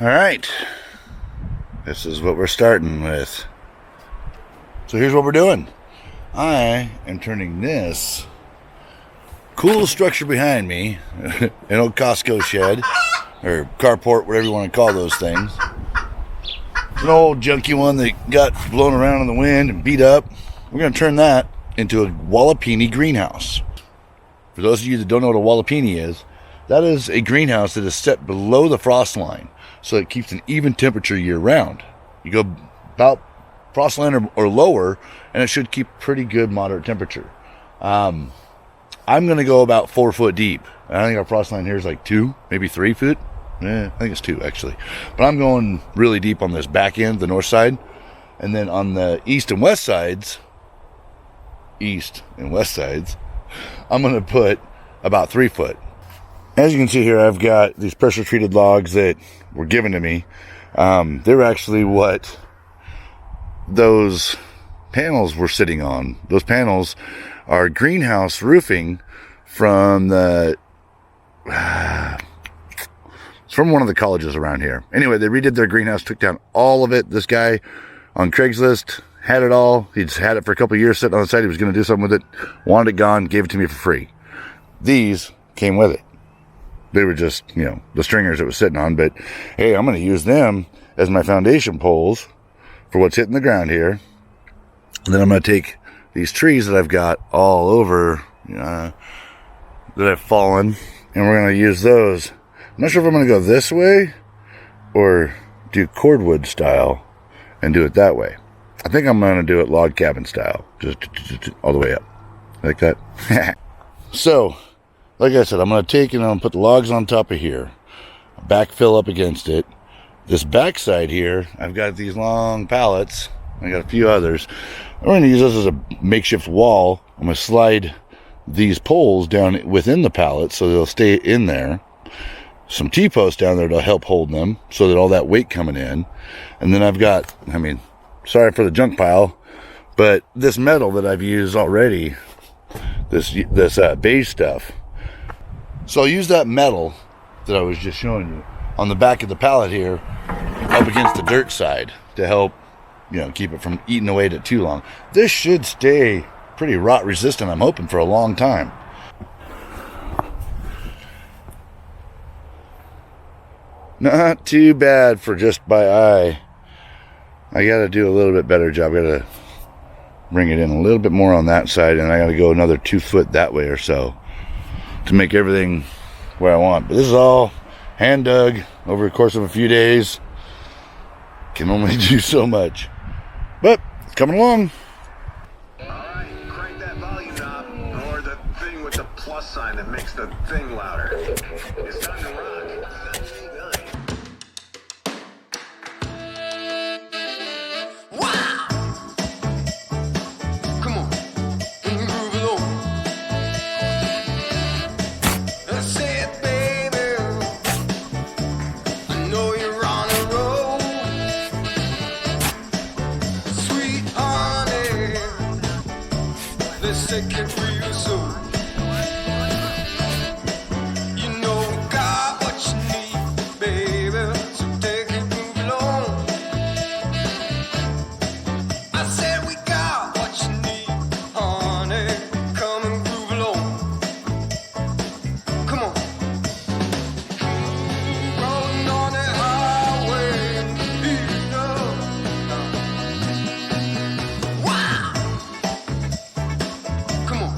Alright, this is what we're starting with. So here's what we're doing. I am turning this cool structure behind me, an old Costco shed, or carport, whatever you want to call those things. An old junky one that got blown around in the wind and beat up. We're going to turn that into a WALIPINI greenhouse. For those of you that don't know what a WALIPINI is, that is a greenhouse that is set below the frost line, so it keeps an even temperature year round. You go about frost line or lower, and it should keep pretty good moderate temperature. I'm going to go about 4 foot deep. I think our frost line here is like 2, maybe 3 feet. I think it's 2 actually. But I'm going really deep on this back end, the north side. And then on the east and west sides, I'm going to put about 3 foot. As you can see here, I've got these pressure treated logs that were given to me. They're actually what those panels were sitting on. Those panels are greenhouse roofing from the it's from one of the colleges around here. Anyway, they redid their greenhouse, took down all of it. This guy on Craigslist had it all. He'd had it for a couple of years sitting on the side. He was going to do something with it, wanted it gone, gave it to me for free. These came with it. They were just, the stringers it was sitting on, but hey, I'm going to use them as my foundation poles for what's hitting the ground here. And then I'm going to take these trees that I've got all over, that have fallen, and we're going to use those. I'm not sure if I'm going to go this way or do cordwood style and do it that way. I think I'm going to do it log cabin style, just all the way up, like that. So, like I said, I'm going to take and I'm going to put the logs on top of here, backfill up against it. This backside here, I've got these long pallets. I got a few others. I'm going to use this as a makeshift wall. I'm going to slide these poles down within the pallets so they'll stay in there. Some T-posts down there to help hold them so that all that weight coming in. And then I've got, sorry for the junk pile, but this metal that I've used already, this beige stuff. So I'll use that metal that I was just showing you on the back of the pallet here up against the dirt side to help, keep it from eating away at it too long. This should stay pretty rot resistant, I'm hoping, for a long time. Not too bad for just by eye. I got to do a little bit better job. I got to bring it in a little bit more on that side, and I got to go another 2 foot that way or so to make everything where I want. But this is all hand dug over the course of a few days. Can only do so much, but it's coming along. All right, crank that volume knob, or the thing with the plus sign that makes the thing louder. It's time to rock. Take it real soon. You know we got what you need, baby. So take it, move along. I said we got what you need, honey. Come and groove along. Come on. Rolling on that highway and beat up. Wow. Come on.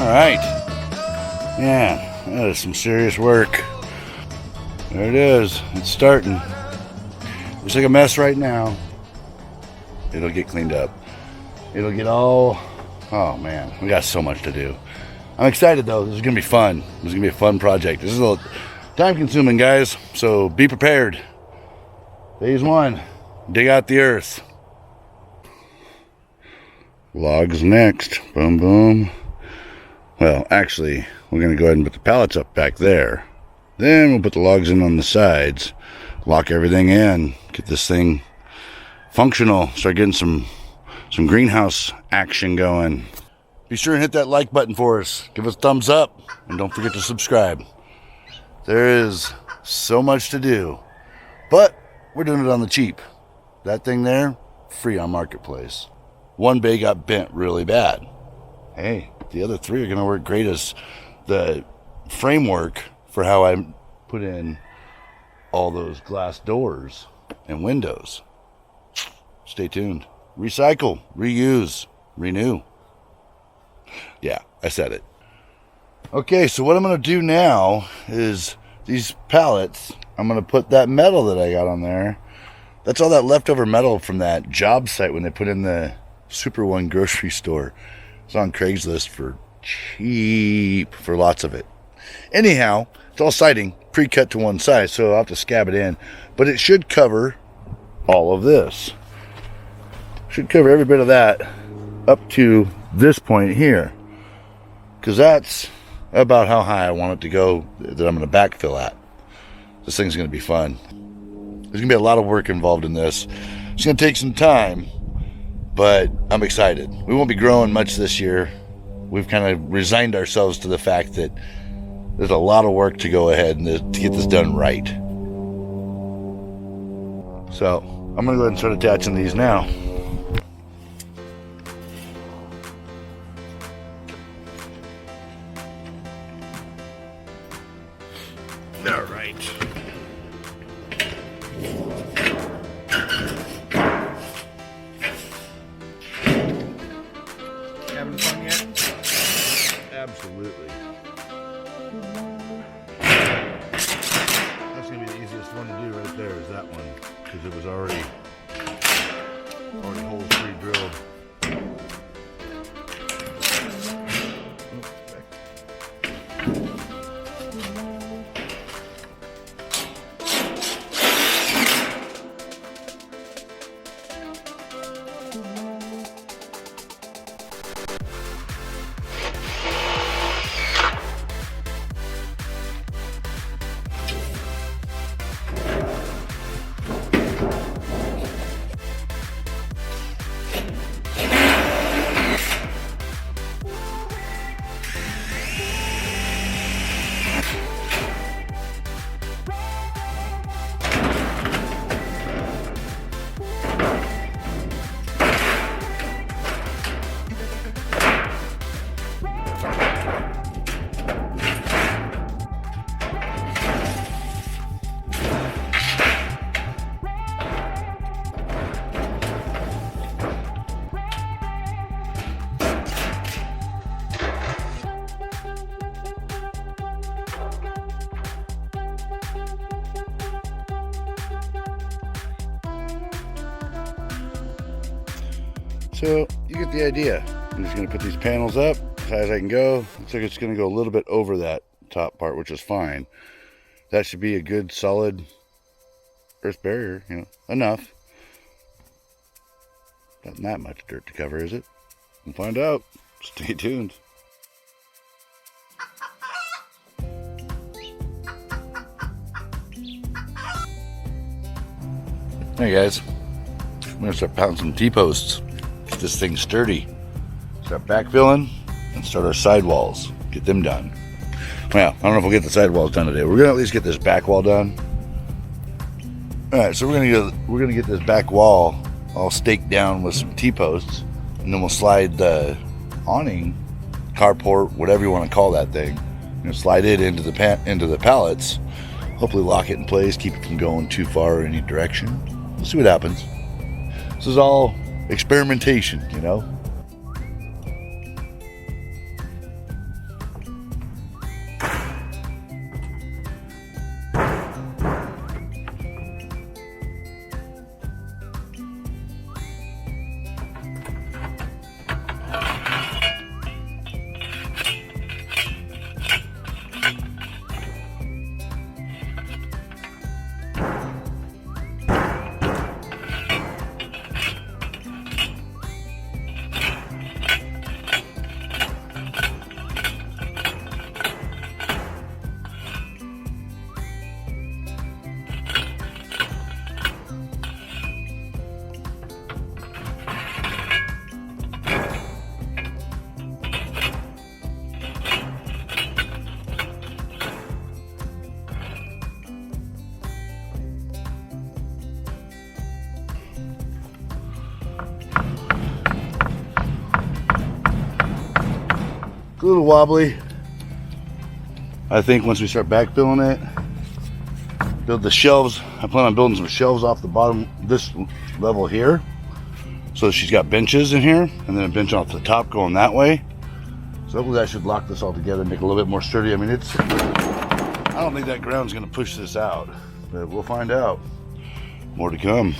All right. Yeah, that is some serious work. There it is. It's starting. Looks like a mess right now. It'll get cleaned up. It'll get all... Oh, man. We got so much to do. I'm excited, though. This is going to be fun. This is going to be a fun project. This is a little time-consuming, guys. So be prepared. Phase 1. Dig out the earth. Logs next. Boom, boom. Well, actually, we're going to go ahead and put the pallets up back there. Then we'll put the logs in on the sides. Lock everything in. Get this thing functional. Start getting some greenhouse action going. Be sure and hit that like button for us. Give us a thumbs up. And don't forget to subscribe. There is so much to do. But we're doing it on the cheap. That thing there, free on Marketplace. One bay got bent really bad. Hey, the other 3 are going to work great as the framework for how I put in all those glass doors and windows. Stay tuned. Recycle, reuse, renew. Yeah, I said it. Okay, so what I'm going to do now is these pallets, I'm going to put that metal that I got on there. That's all that leftover metal from that job site when they put in the Super One grocery store. It's on Craigslist for cheap, for lots of it. Anyhow, it's all siding, pre-cut to one side, so I'll have to scab it in. But it should cover all of this. Should cover every bit of that up to this point here. Because that's about how high I want it to go that I'm going to backfill at. This thing's going to be fun. There's going to be a lot of work involved in this. It's going to take some time, but I'm excited. We won't be growing much this year. We've kind of resigned ourselves to the fact that there's a lot of work to go ahead and to get this done right. So I'm going to go ahead and start attaching these now. All right. Having fun yet? Absolutely. That's gonna be the easiest one to do right there is that one, because it was already holes pre-drilled. So you get the idea. I'm just going to put these panels up as high as I can go. Looks like it's going to go a little bit over that top part, which is fine. That should be a good solid earth barrier, you know, enough. Not that much dirt to cover, is it? We'll find out. Stay tuned. Hey guys, I'm going to start pounding some T-posts. Get this thing sturdy. Start backfilling and start our sidewalls. Get them done. Well, I don't know if we'll get the sidewalls done today. We're gonna at least get this back wall done. All right, so we're gonna get this back wall all staked down with some T-posts, and then we'll slide the awning, carport, whatever you want to call that thing. Slide it into the pallets. Hopefully lock it in place, keep it from going too far in any direction. We'll see what happens. This is all experimentation, you know. a little wobbly. I think once we start backfilling it, build the shelves. I plan on building some shelves off the bottom, this level here. So she's got benches in here, and then a bench off the top going that way. So hopefully that should lock this all together and make it a little bit more sturdy. I mean, I don't think that ground's gonna push this out, but we'll find out. More to come.